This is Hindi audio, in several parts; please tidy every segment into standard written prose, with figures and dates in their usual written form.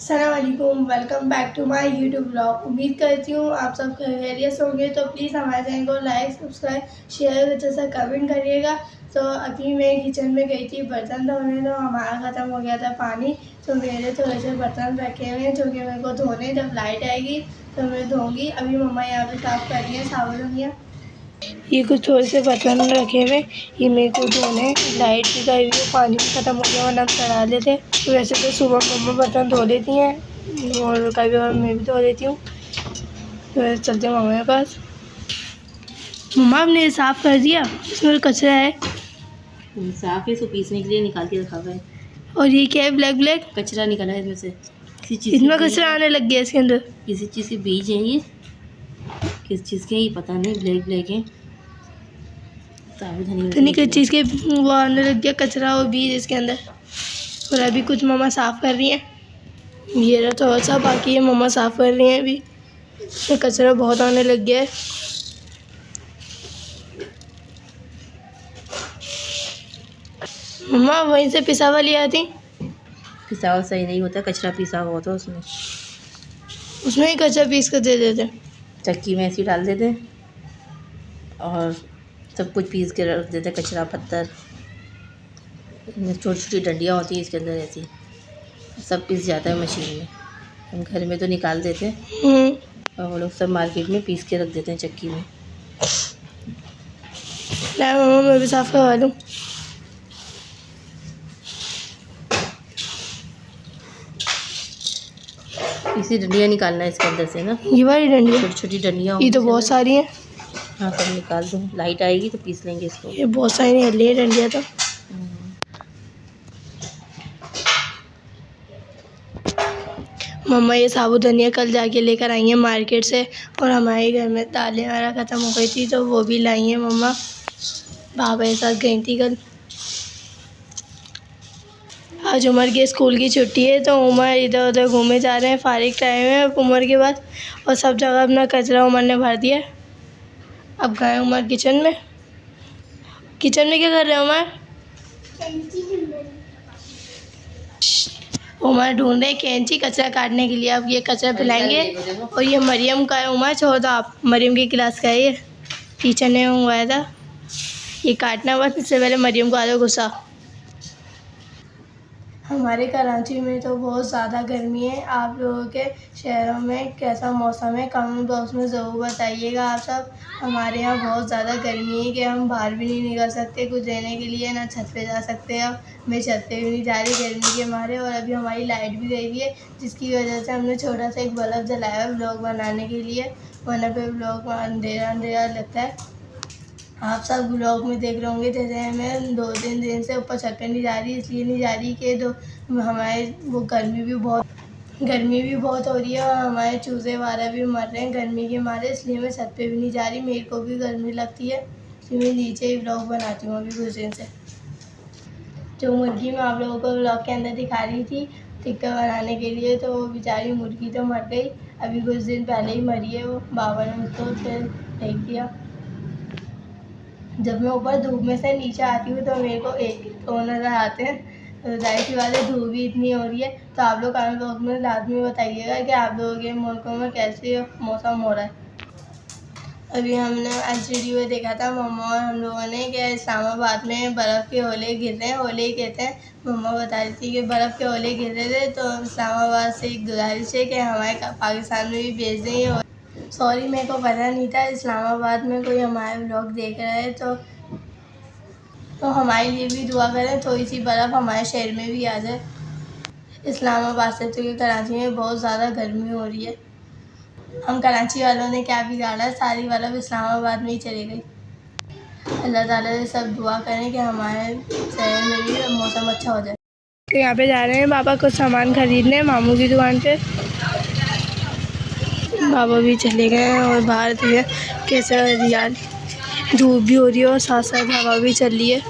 अस्सलामुअलैकुम, welcome back to my YouTube blog. उम्मीद करती हूँ आप सब खैरियत से होंगे। तो प्लीज़ हमारे चैनल को लाइक, सब्सक्राइब, शेयर अच्छे से कमेंट करिएगा। तो अभी मैं किचन में गई थी बर्तन धोने, तो हमारा ख़त्म हो गया था पानी। तो मेरे थोड़े से बर्तन रखे हुए हैं जो कि मेरे को धोने, जब लाइट आएगी तो मैं धोऊँगी। अभी मम्मा यहाँ पे साफ़ कर रही है साबुन। ये कुछ थोड़े से बर्तन रखे हुए, ये मेरे को धोने। लाइट भी गई हुई है, पानी भी ख़त्म हो गया, वरना चढ़ा लेते। तो वैसे तो सुबह मम्मा बर्तन धो लेती हैं और कभी बार मैं भी धो लेती हूँ। तो चलते हैं मम्मा के पास। मम्मा आपने साफ़ कर दिया, इसमें कचरा है। साफ है, इसको पीसने के लिए निकाल के रखा हुआ है। और ये क्या है, ब्लैक ब्लैक कचरा निकला है इसमें से, किसी चीज़ इसमें कचरा आने लग गया इसके अंदर। किसी चीज़ के बीज हैं ये, किस चीज़ के ये पता नहीं, ब्लैक ब्लैक है। नहीं किस चीज़ के वो आने लग गया कचरा और बीज इसके अंदर। और अभी कुछ मम्मा साफ़ कर रही हैं। ये रहा थोड़ा सा, बाकी ये मम्मा साफ़ कर रही हैं। अभी तो कचरा बहुत आने लग गया है। मम्मा वहीं से पिसा हुआ लिया थी। पिसा हुआ सही नहीं होता, कचरा पिसा हुआ होता उसमें ही कचरा पीस कर दे देते। चक्की में ऐसे डाल देते और सब कुछ पीस के रख देते, कचरा पत्थर। छोटी छोटी डंडियाँ होती है इसके अंदर, ऐसी सब पीस जाता है मशीन में। हम घर में तो निकाल देते हैं और वो लोग सब मार्केट में पीस के रख देते हैं चक्की में। मम्मा मैं भी साफ़ करवा दूँ। इसी डंडियाँ निकालना है इसके अंदर से ना, ये वाली डंडियाँ, छोटी छोटी डंडियाँ, ये तो बहुत सारी हैं। हाँ सब निकाल दूँ, लाइट आएगी तो पीस लेंगे इसको। ये बहुत सारी निकल रही है डंडियाँ तो। मम्मा ये साबुत धनिया कल जाके लेकर आई हैं मार्केट से। और हमारे घर में दालें वगैरह ख़त्म हो गई थी तो वो भी लाई हैं मम्मा। बाबा के साथ गई थी कल। आज उमर के स्कूल की छुट्टी है तो उमर इधर उधर घूमे जा रहे हैं। फारिग टाइम है उमर के बाद और सब जगह अपना कचरा उमर ने भर दिया। अब गए उमर किचन में। किचन में क्या कर रहे हैं उमर? उमर ढूंढ रहे कैंची कचरा काटने के लिए। अब ये कचरा फैलाएंगे। और ये मरियम का है, उमर छोड़ दो आप, मरियम की क्लास का है ये। टीचर ने मंगवाया था ये काटना, बस इससे पहले मरियम को आ जाओ गुस्सा। हमारे कराची में तो बहुत ज़्यादा गर्मी है। आप लोगों के शहरों में कैसा मौसम है कमेंट बॉक्स में ज़रूर बताइएगा आप सब। हमारे यहाँ बहुत ज़्यादा गर्मी है कि हम बाहर भी नहीं निकल सकते कुछ देने के लिए, ना छत पे जा सकते। अब मैं छत पे भी नहीं जा रही गर्मी के मारे। और अभी हमारी लाइट भी गई हुई है जिसकी वजह से हमने छोटा सा एक बल्ब जलाया है व्लॉग बनाने के लिए, वरना फिर व्लॉग अंधेरा अंधेरा लगता है। आप सब ब्लॉग में देख रहे होंगे जैसे मैं 2-3 दिन से ऊपर छत पे नहीं जा रही, इसलिए नहीं जा रही कि तो हमारे वो गर्मी भी बहुत हो रही है और हमारे चूज़े वगैरह भी मर रहे हैं गर्मी के मारे, इसलिए मैं छत पे भी नहीं जा रही। मेरे को भी गर्मी लगती है इसलिए मैं नीचे ही ब्लॉग बनाती हूँ अभी कुछ दिन से। जो मुर्गी मैं आप लोगों को ब्लॉग के अंदर दिखा रही थी टिक्का बनाने के लिए, तो वो बेचारी मुर्गी तो मर गई, अभी कुछ दिन पहले ही मरी है वो। बाबा ने उसको फिर फेंक दिया। जब मैं ऊपर धूप में से नीचे आती हूँ तो मेरे को एक तो नज़र आते हैं। जाहिर सी बात है धूप भी इतनी हो रही है। तो आप लोग कमेंट बॉक्स में लाजमी बताइएगा कि आप लोगों के मुल्कों में कैसे मौसम हो रहा है। अभी हमने एचडी में देखा था मम्मा और हम लोगों ने कि इस्लामाबाद में बर्फ़ के ओले गिर रहे हैं, ओले ही कहते हैं। मम्मा बता रही थी कि बर्फ़ के ओले गिर रहे थे। तो इस्लामाबाद से एक गुजारिश है कि हमारे पाकिस्तान में भी भेज दें। सॉरी मेरे को पता नहीं था इस्लामाबाद में कोई हमारे व्लॉग देख रहा है तो हमारे लिए भी दुआ करें, थोड़ी सी बर्फ़ हमारे शहर में भी आ जाए। इस्लामाबाद से तो कराची में बहुत ज़्यादा गर्मी हो रही है। हम कराची वालों ने क्या बिगाड़ा, सारी बर्फ़ इस्लामाबाद में ही चली गई। अल्लाह ताला से सब दुआ करें कि हमारे शहर में भी मौसम अच्छा हो जाए। तो यहाँ पे जा रहे हैं पापा कुछ सामान खरीदने मामू की दुकान पे। बाबा भी चले गए हैं और बाहर थे कैसा रियाल धूप भी हो रही है और साथ साथ हवा भी चल रही है।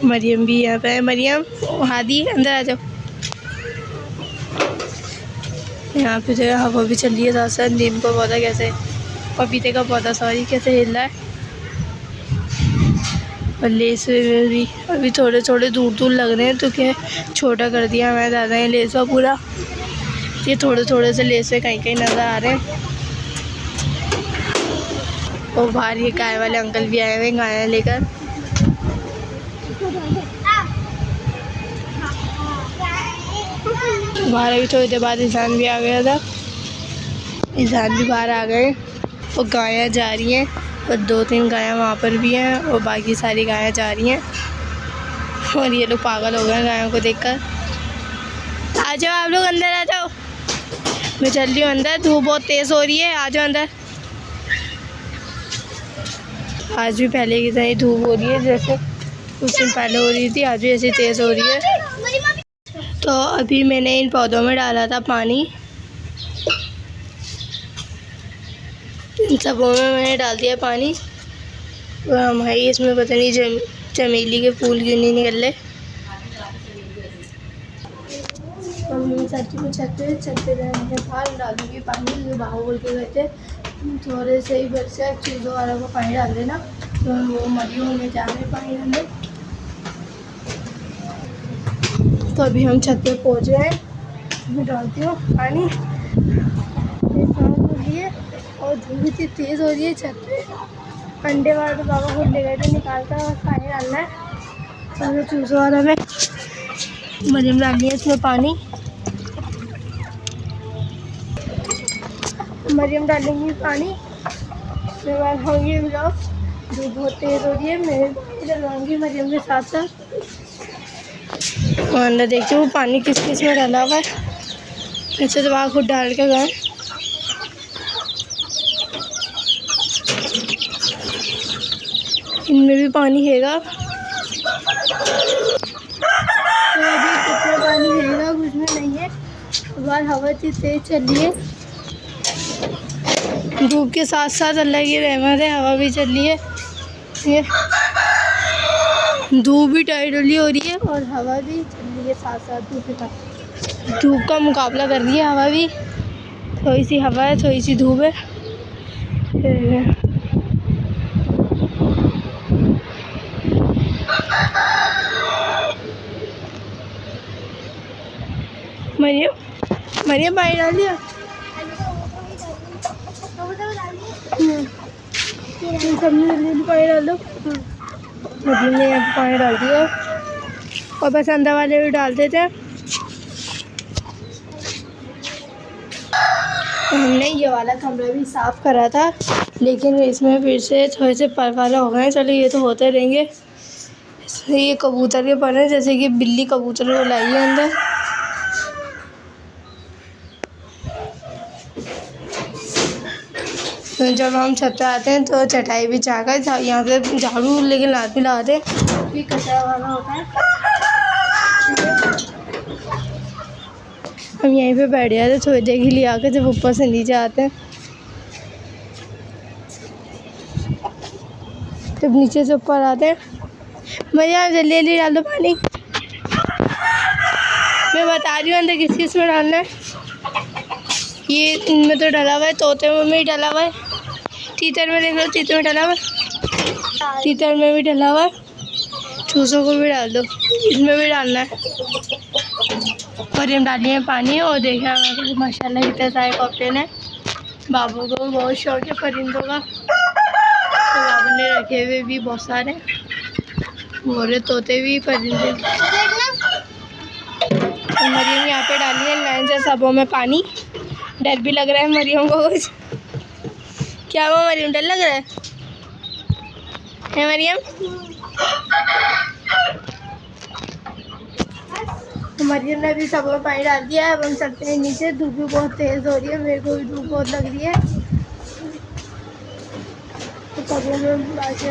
मरियम भी यहाँ पे है। मरियम हादी अंदर आ जाओ। यहाँ पे जो है हवा भी चल रही है साथ साथ। नीम का पौधा कैसे, पपीते का पौधा सॉरी कैसे हिल रहा है। और लेस में भी अभी थोड़े थोड़े दूर दूर लग रहे हैं, तो क्या छोटा कर दिया हमारे दादा ने लेस का पूरा। ये थोड़े थोड़े से लेस से कहीं कहीं नज़र आ रहे हैं। और बाहर ये गाय वाले अंकल भी आए हुए हैं गाय लेकर। बाहर अभी थोड़ी देर बाद इंसान भी आ गया था, इंसान भी बाहर आ गए और गायें जा रही हैं और 2-3 गायें वहाँ पर भी हैं और बाकी सारी गायें जा रही हैं। और ये लोग पागल हो गए हैं गायों को देखकर। आ जाओ आप लोग अंदर आ जाओ, मैं चल रही हूँ अंदर, धूप बहुत तेज़ हो रही है, आ जाओ अंदर। आज भी पहले की तरह धूप हो रही है, जैसे कुछ दिन पहले हो रही थी, आज भी ऐसी तेज़ हो रही है। तो अभी मैंने इन पौधों में डाला था पानी, इन सबों में मैंने डाल दिया पानी। और हमारी इसमें पता नहीं चमेली के फूल क्यों नहीं निकल रहे। मम्मी चाची को छत पे रहने के बाद डालूंगी पानी, जो बाहर बोल के गए थे थोड़े से ही बच से चूज़ों वालों को पानी डाल देना, तो वो मरियों में जा रहे पानी डालने। तो अभी हम छत पे पहुँच गए हैं, मैं डालती हूँ पानी लिए। और धूप इतनी तेज़ हो रही है छत पे, अंडे वाला तो बाबा खुद ले गए थे निकालता है और पानी डालना है। और चूज़ों वाला में मरियम डालनी है इसमें पानी, मरियम डालेंगी पानी। उसके बाद होंगे ब्लॉग, धूप बहुत तेज़ हो रही है, मैं डलवाऊँगी मरियम के साथ साथ। और अंदर देखते वो पानी किस किस में डाला हुआ है, ऐसे तो वहाँ खुद डाल के गए। इनमें भी पानी हैगा, तो अभी कितना पानी हैगा कुछ में नहीं है। बाहर हवा इतनी तेज़ चल रही है, धूप के साथ साथ अल्लाह की रहमत है हवा भी चल रही है। ये धूप भी टाइटली हो रही है और हवा भी चल रही है साथ साथ, धूप के साथ धूप का मुकाबला कर रही है हवा भी। थोड़ी सी हवा है, थोड़ी सी धूप है। मरियम पानी डाल दिया, सबने पानी डाल दो। मरियम ने यहाँ पे पानी डाल दिया और बस अंदर वाले भी डाल देते हैं। हमने ये वाला कमरा भी साफ़ करा था, लेकिन इसमें फिर से थोड़े से पर वाला हो गए। चलो ये तो होते रहेंगे। ये कबूतर के पर हैं, जैसे कि बिल्ली कबूतर को लाई है अंदर। जब हम छत पे आते हैं तो चटाई बिछा कर यहाँ से झाड़ू लेकिन लात भी लगाते हैं, क्योंकि कचरा वाला होता है। हम यहीं पे बैठ जाते थोड़ी देर के लिए आकर, जब ऊपर से नीचे आते हैं जब नीचे से ऊपर आते हैं। भैया जल्दी जल्दी डाल दो पानी, मैं बता रही हूँ अंदर किस किस में डालना है। ये इनमें तो डला हुआ है, तोते में भी डला हुआ है, तीतर में देख लो, तीतर में डला हुआ है, तीतर में भी डला हुआ है। चूज़ों को भी डाल दो, इसमें भी डालना है। और हम डालिए हैं पानी। और देखा माशाल्लाह इतने सारे कॉकटेल हैं। बाबू को बहुत शौक है परिंदों का, तो बाबू ने रखे हुए भी बहुत सारे, मोरे तोते भी परिंदे। तो मरियम यहाँ पे डाली है लाइन से सबों में पानी। डर भी लग रहा है मरियम को कुछ। क्या हुआ मरियम, डर लग रहा है मरियम? तो मरियम ने भी सबों में पानी डाल दिया है। अब हम चलते हैं नीचे, धूप भी बहुत तेज़ हो रही है, मेरे को भी धूप बहुत लग रही है। तो सबों में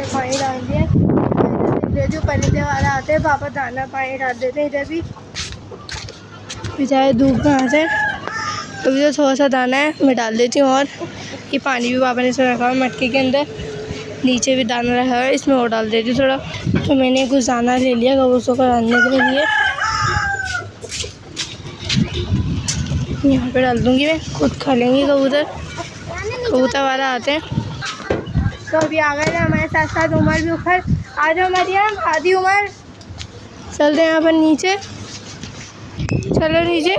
पानी डाल दिया। जो परिंदे वाला आते हैं पापा दाना पानी डाल देते हैं इधर भी, बेचारे धूप में आते हैं। अभी तो थोड़ा सा दाना है, मैं डाल देती हूँ। और ये पानी भी पापा ने इसमें रखा है मटके के अंदर, नीचे भी दाना रखा है, इसमें और डाल देती हूँ थोड़ा। तो मैंने कुछ दाना ले लिया कबूतरों को डालने के लिए, यहाँ पे डाल दूँगी मैं, खुद खा लेंगे कबूतर। कबूतर वाला आते हैं। तो अभी आ गए ना हमारे साथ साथ उमर भी उखर, आ जाओ मरियम, आधी उम्र। चलते हैं अपन नीचे, चलो नीचे।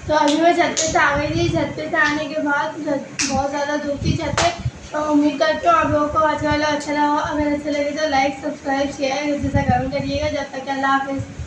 तो अभी मैं छत पे से आ गई थी। छत पे से आने के बाद बहुत ज़्यादा धूप थी छत पे। तो उम्मीद करती हूँ आप लोगों को आज वाला अच्छा लगा। अगर अच्छा लगे तो लाइक, सब्सक्राइब, शेयर जैसा कमेंट करिएगा। जब तक, अल्लाह हाफ़िज़।